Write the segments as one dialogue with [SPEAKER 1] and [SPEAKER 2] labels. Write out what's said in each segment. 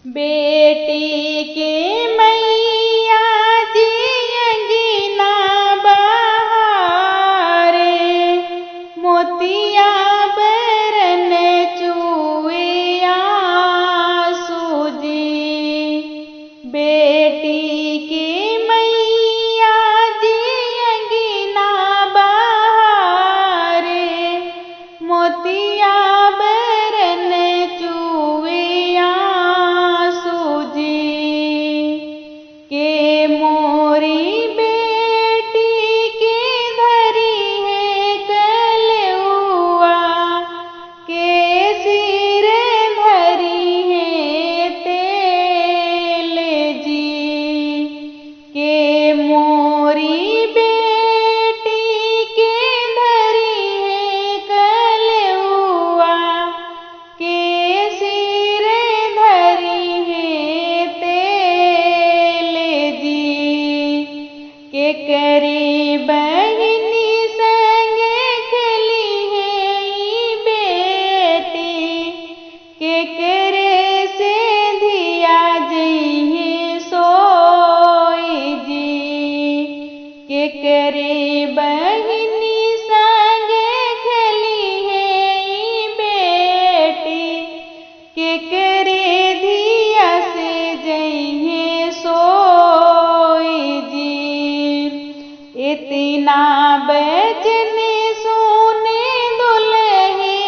[SPEAKER 1] बेटी के मैया जी अंगना बहारे, मोतिया बरन चुए आंसू जी। बेटी के मैया जी अंगना बहारे, मोतिया बरन चुए आंसू जी। के मोरी बेटी के धरी है कलउआ, के सिर धरी है तेल जी। के मोरी बेटी के धरी है कलउआ, के सिर धरी है तेल जी। के करी बहिनी संगे खेली है ई बेटी, के करे से धिया जइहे सोई जी। के करे बहिनी संगे खेली है ई बेटी, के करे धिया से जइहे सोई जी। इतना बचन सुने दुल्हे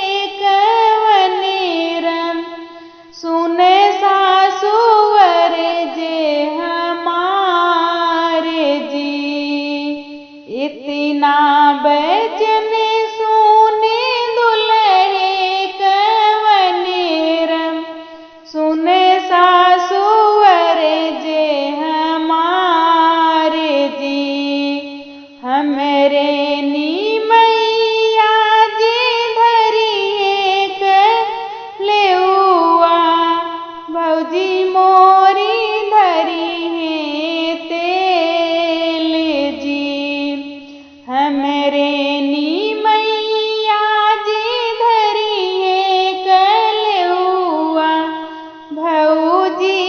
[SPEAKER 1] कवन रम, सुने सासुवर जे हमारे जी। इतना बचन सुने दुल्हे कवन रम, सुने सासुवर जे हमारे जी। हमरे नी मैया जी धरी है कलउआ, भौजी मोरी धरी है तेल जी। हमरे नी मैया जी धरी है कलउआ, भौजी